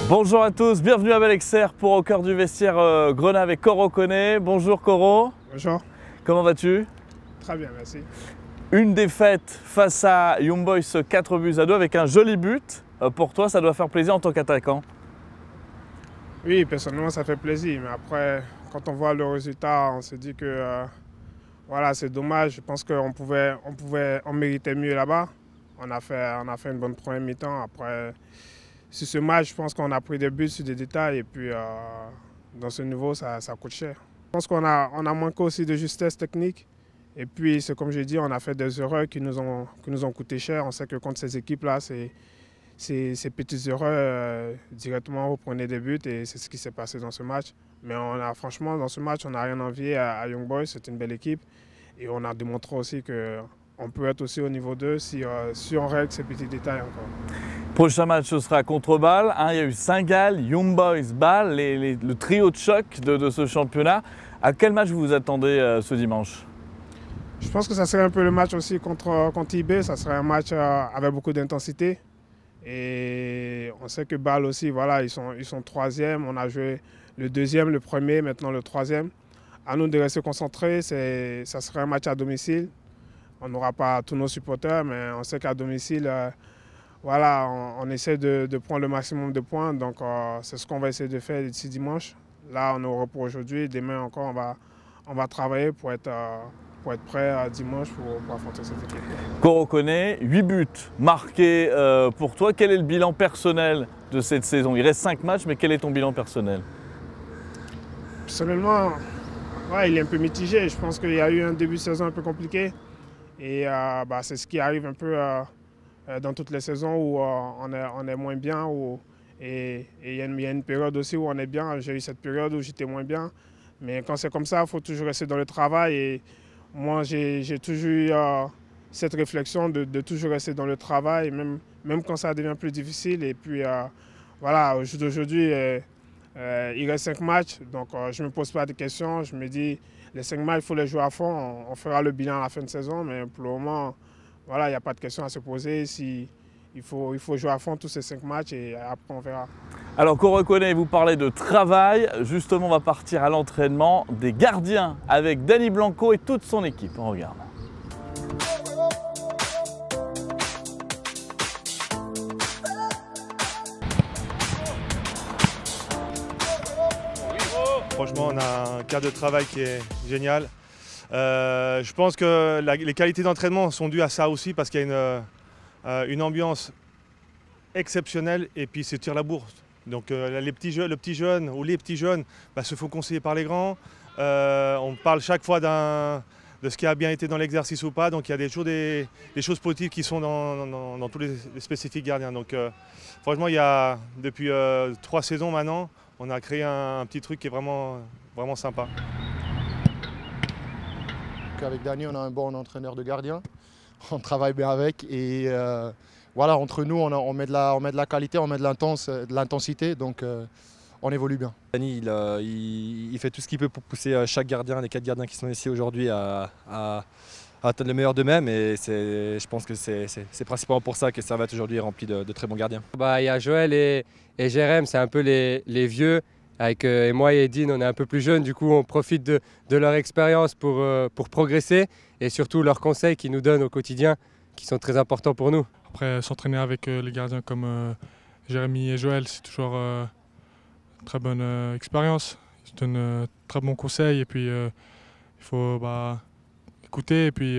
Bonjour à tous, bienvenue à Bel-Exer pour Au cœur du vestiaire Grenat avec Koro Koné. Bonjour Koro. Bonjour. Comment vas-tu? Très bien, merci. Une défaite face à Young Boys 4-2 avec un joli but. Pour toi, ça doit faire plaisir en tant qu'attaquant? Oui, personnellement, ça fait plaisir. Mais après, quand on voit le résultat, on se dit que voilà, c'est dommage. Je pense on méritait mieux là-bas. On a fait une bonne première mi-temps. Après, sur ce match, je pense qu'on a pris des buts sur des détails. Et puis, dans ce niveau, ça coûte cher. Je pense qu'on a manqué aussi de justesse technique. Et puis, c'est comme je dis, on a fait des erreurs qui nous ont coûté cher. On sait que contre ces équipes-là, ces petites erreurs, directement, vous prenez des buts. Et c'est ce qui s'est passé dans ce match. Mais franchement, dans ce match, on n'a rien envié à Young Boys. C'est une belle équipe. Et on a démontré aussi qu'on peut être aussi au niveau 2 si on règle ces petits détails encore. Prochain match, ce sera contre Bâle. Il y a eu Saint-Gall, Young Boys, Bâle, le trio de choc de ce championnat. À quel match vous vous attendez ce dimanche? Je pense que ça serait un peu le match aussi contre IB. Ça serait un match avec beaucoup d'intensité. Et on sait que Bâle aussi, voilà, ils sont troisième. On a joué le deuxième, le premier, maintenant le troisième. À nous de rester concentrés. Ça serait un match à domicile. On n'aura pas tous nos supporters, mais on sait qu'à domicile, voilà, on essaie de prendre le maximum de points. Donc, c'est ce qu'on va essayer de faire d'ici dimanche. Là, on est au repos aujourd'hui. Demain encore, on va travailler pour être prêt dimanche pour affronter cette équipe. Koro Koné, 8 buts marqués pour toi. Quel est le bilan personnel de cette saison? Il reste 5 matchs, mais quel est ton bilan personnel? Personnellement, ouais, il est un peu mitigé. Je pense qu'il y a eu un début de saison un peu compliqué. Et c'est ce qui arrive un peu dans toutes les saisons où on est moins bien. Et il y a une période aussi où on est bien. J'ai eu cette période où j'étais moins bien. Mais quand c'est comme ça, il faut toujours rester dans le travail. Et moi, j'ai toujours eu cette réflexion de toujours rester dans le travail, même quand ça devient plus difficile. Et puis, voilà, au jour d'aujourd'hui, il reste 5 matchs. Donc, je ne me pose pas de questions. Je me dis, les 5 matchs, il faut les jouer à fond. On fera le bilan à la fin de saison. Mais pour le moment, voilà, il n'y a pas de questions à se poser. Il faut jouer à fond tous ces 5 matchs et après, on verra. Alors, Koro Koné, vous parlez de travail. Justement, on va partir à l'entraînement des gardiens avec Danny Blanco et toute son équipe. On regarde. Franchement, on a un cadre de travail qui est génial. Je pense que les qualités d'entraînement sont dues à ça aussi parce qu'il y a une ambiance exceptionnelle et puis c'est tir la bourse. Donc le petit jeune ou les petits jeunes se font conseiller par les grands. On parle chaque fois de ce qui a bien été dans l'exercice ou pas. Donc il y a toujours des choses positives qui sont dans tous les spécifiques gardiens. Donc franchement, depuis 3 saisons maintenant, on a créé un petit truc qui est vraiment sympa. Avec Danny, on a un bon entraîneur de gardien. On travaille bien avec et voilà, entre nous, on met de la qualité, on met de l'intensité, donc on évolue bien. Danny, il fait tout ce qu'il peut pour pousser chaque gardien, les 4 gardiens qui sont ici aujourd'hui à atteindre le meilleur d'eux-mêmes et je pense que c'est principalement pour ça que Servette aujourd'hui est rempli de très bons gardiens. Il y a Joël et Jérém, c'est un peu les vieux. Et moi et Edine, on est un peu plus jeunes, du coup on profite de leur expérience pour progresser et surtout leurs conseils qu'ils nous donnent au quotidien qui sont très importants pour nous. Après, s'entraîner avec les gardiens comme Jérémy et Joël, c'est toujours une très bonne expérience. Ils donnent très bons conseils et puis il faut écouter et puis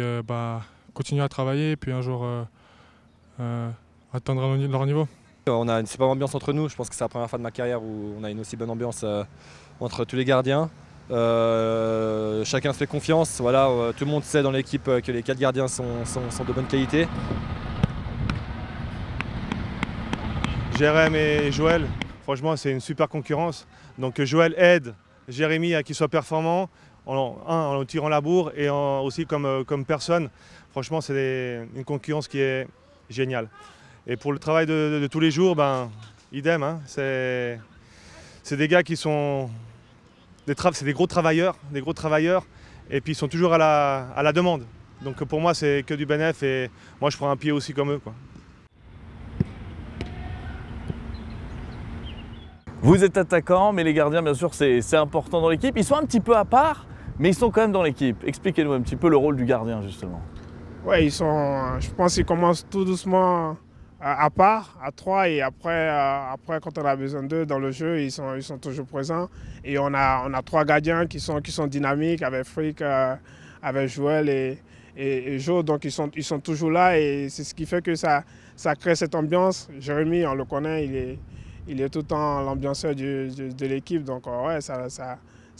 continuer à travailler et puis un jour atteindre leur niveau. On a une super ambiance entre nous, je pense que c'est la première fois de ma carrière où on a une aussi bonne ambiance entre tous les gardiens. Chacun se fait confiance, voilà, tout le monde sait dans l'équipe que les 4 gardiens sont de bonne qualité. Jérém et Joël, franchement c'est une super concurrence. Donc Joël aide Jérémy à qu'il soit performant, en tirant la bourre et aussi comme personne. Franchement c'est une concurrence qui est géniale. Et pour le travail de tous les jours, idem, hein, c'est des gars qui sont des gros travailleurs, et puis ils sont toujours à la demande. Donc pour moi c'est que du bénéf et moi je prends un pied aussi comme eux, quoi. Vous êtes attaquant, mais les gardiens, bien sûr, c'est important dans l'équipe. Ils sont un petit peu à part, mais ils sont quand même dans l'équipe. Expliquez-nous un petit peu le rôle du gardien, justement. Oui, je pense qu'ils commencent tout doucement à part, à 3, et après, quand on a besoin d'eux dans le jeu, ils sont toujours présents. Et on a 3 gardiens qui sont dynamiques, avec Frick, avec Joël et Joe, donc ils sont toujours là, et c'est ce qui fait que ça crée cette ambiance. Jérémy, on le connaît, il est tout le temps l'ambianceur de l'équipe, donc ouais, ça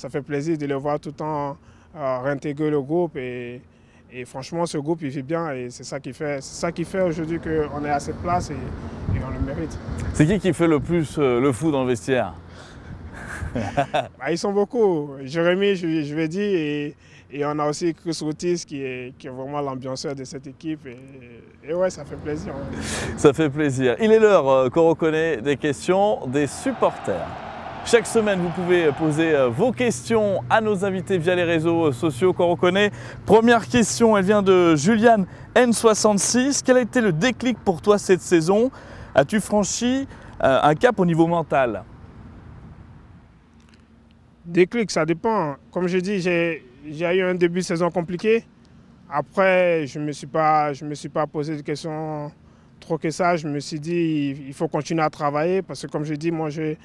fait plaisir de le voir tout le temps réintégrer le groupe, et franchement ce groupe il vit bien, et c'est ça qui fait aujourd'hui qu'on est à cette place, et on le mérite. C'est qui fait le plus le fou dans le vestiaire? Ils sont beaucoup. Jérémy, je l'ai dit, et on a aussi Chris Routis qui est vraiment l'ambianceur de cette équipe, et ouais, ça fait plaisir. Ouais. Ça fait plaisir. Il est l'heure qu'on reconnaît des questions des supporters. Chaque semaine, vous pouvez poser vos questions à nos invités via les réseaux sociaux qu'on reconnaît. Première question, elle vient de Juliane N66. Quel a été le déclic pour toi cette saison? As-tu franchi un cap au niveau mental? Déclic, ça dépend. Comme je dis, j'ai eu un début de saison compliqué. Après, je me suis pas posé de questions trop que ça. Je me suis dit, il faut continuer à travailler, parce que comme je dis, moi, je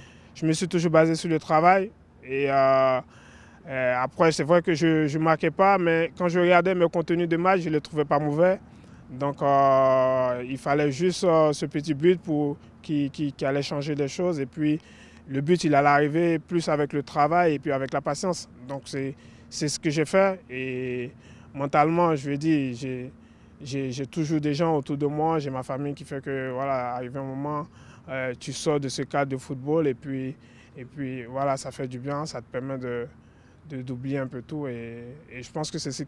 me suis toujours basé sur le travail. Et après, c'est vrai que je ne marquais pas, mais quand je regardais mes contenus de match, je ne les trouvais pas mauvais. Donc, il fallait juste ce petit but qui allait changer les choses. Et puis, le but, il allait arriver plus avec le travail et puis avec la patience. Donc, c'est ce que j'ai fait. Et mentalement, je lui ai dit, j'ai toujours des gens autour de moi. J'ai ma famille qui fait que, voilà, arrivé un moment, tu sors de ce cadre de football, et puis voilà, ça fait du bien, ça te permet d'oublier un peu tout, et je pense que c'est ce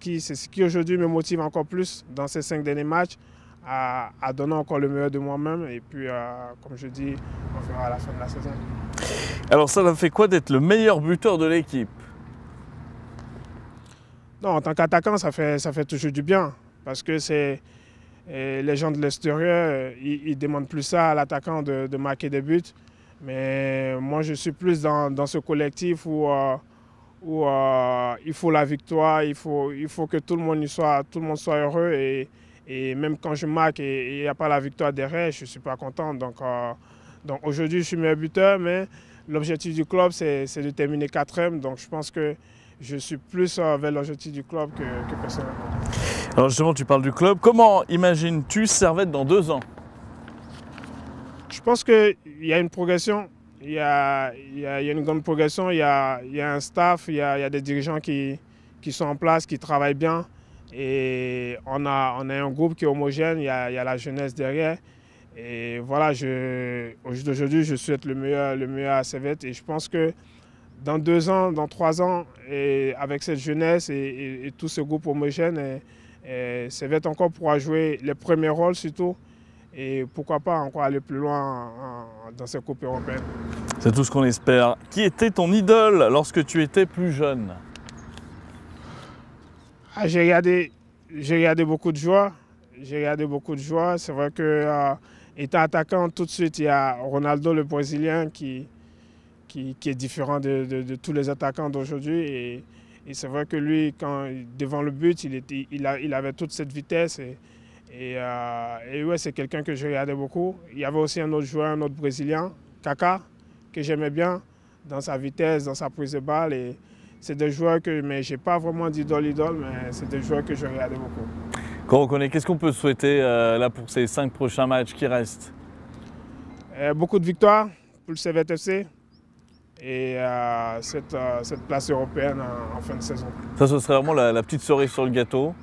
qui aujourd'hui me motive encore plus dans ces 5 derniers matchs, à donner encore le meilleur de moi-même, et puis comme je dis, on verra à la fin de la saison. Alors ça fait quoi d'être le meilleur buteur de l'équipe? Non, en tant qu'attaquant, ça fait toujours du bien, parce que les gens de l'extérieur, ils demandent plus ça à l'attaquant de marquer des buts. Mais moi, je suis plus dans ce collectif où il faut la victoire, il faut que tout le monde soit heureux. Et même quand je marque et il n'y a pas la victoire derrière, je ne suis pas content. Donc aujourd'hui, je suis meilleur buteur, mais l'objectif du club, c'est de terminer 4e. Donc je pense que je suis plus vers l'objectif du club que personnellement. Alors justement, tu parles du club. Comment imagines-tu Servette dans 2 ans? Je pense qu'il y a une progression. Il y a une grande progression. Il y a un staff, il y a des dirigeants qui sont en place, qui travaillent bien. Et on a un groupe qui est homogène. Il y a la jeunesse derrière. Et voilà, aujourd'hui, je souhaite le meilleur à Servette. Et je pense que dans 2 ans, dans 3 ans, et avec cette jeunesse et tout ce groupe homogène, Servette encore pourra jouer les premiers rôles surtout, et pourquoi pas encore aller plus loin dans ces coupes européennes. C'est tout ce qu'on espère. Qui était ton idole lorsque tu étais plus jeune? J'ai regardé beaucoup de joueurs. C'est vrai que étant attaquant, tout de suite, il y a Ronaldo, le Brésilien, qui est différent de tous les attaquants d'aujourd'hui. Et c'est vrai que lui, devant le but, il avait toute cette vitesse. Et ouais, c'est quelqu'un que je regardais beaucoup. Il y avait aussi un autre joueur, un autre Brésilien, Kaká, que j'aimais bien dans sa vitesse, dans sa prise de balle. Et c'est des joueurs mais je n'ai pas vraiment d'idole, mais c'est des joueurs que je regardais beaucoup. Qu'on reconnaît, qu'est-ce qu'on peut souhaiter là pour ces 5 prochains matchs qui restent? Beaucoup de victoires pour le Servette FC. Et cette place européenne en fin de saison. Ça, ce serait vraiment la petite cerise sur le gâteau.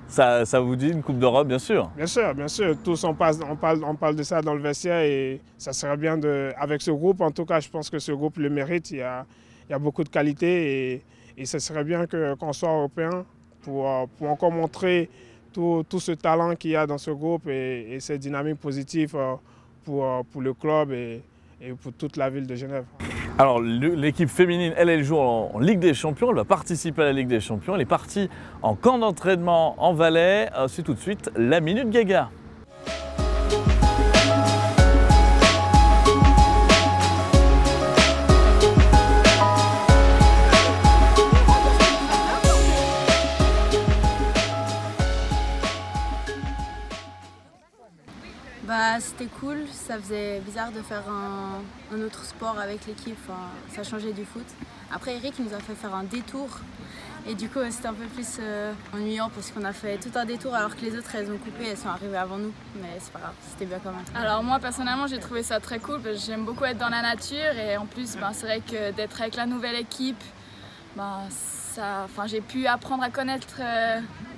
Ça vous dit une Coupe d'Europe, bien sûr? Bien sûr, bien sûr. Tous on parle de ça dans le vestiaire, et ça serait bien avec ce groupe. En tout cas, je pense que ce groupe le mérite. Il y a beaucoup de qualité, et ce serait bien qu'on soit européen pour encore montrer tout ce talent qu'il y a dans ce groupe, et cette dynamique positive pour le club et pour toute la ville de Genève. Alors l'équipe féminine, elle joue en Ligue des Champions, elle va participer à la Ligue des Champions, elle est partie en camp d'entraînement en Valais. C'est tout de suite la Minute Gaga. Bah, c'était cool, ça faisait bizarre de faire un autre sport avec l'équipe, enfin, ça changeait du foot. Après Eric il nous a fait faire un détour et du coup c'était un peu plus ennuyant parce qu'on a fait tout un détour alors que les autres elles ont coupé, elles sont arrivées avant nous, mais c'est pas grave, c'était bien quand même. Alors moi personnellement j'ai trouvé ça très cool parce que j'aime beaucoup être dans la nature et en plus c'est vrai que d'être avec la nouvelle équipe, j'ai pu apprendre à connaître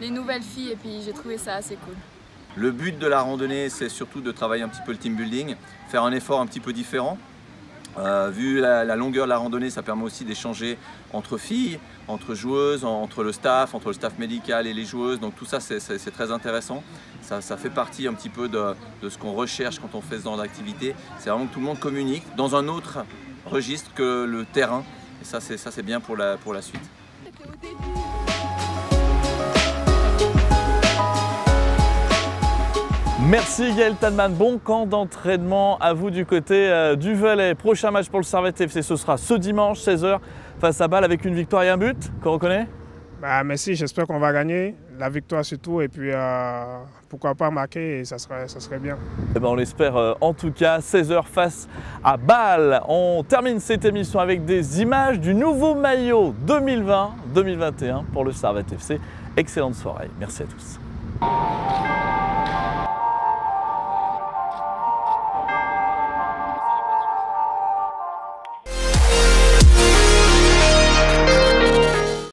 les nouvelles filles et puis j'ai trouvé ça assez cool. Le but de la randonnée, c'est surtout de travailler un petit peu le team building, faire un effort un petit peu différent. Vu la longueur de la randonnée, ça permet aussi d'échanger entre filles, entre joueuses, entre le staff médical et les joueuses. Donc tout ça, c'est très intéressant. Ça fait partie un petit peu de ce qu'on recherche quand on fait ce genre d'activité. C'est vraiment que tout le monde communique dans un autre registre que le terrain. Et ça, c'est bien pour la suite. Merci Gaël Tallman, bon camp d'entraînement à vous du côté du Velay. Prochain match pour le Servette FC, ce sera ce dimanche 16 h face à Bâle avec une victoire et un but, qu'on reconnaît. Merci, j'espère qu'on va gagner, la victoire surtout et puis pourquoi pas marquer et ça serait bien. On l'espère en tout cas, 16 h face à Bâle. On termine cette émission avec des images du nouveau maillot 2020-2021 pour le Servette FC. Excellente soirée, merci à tous.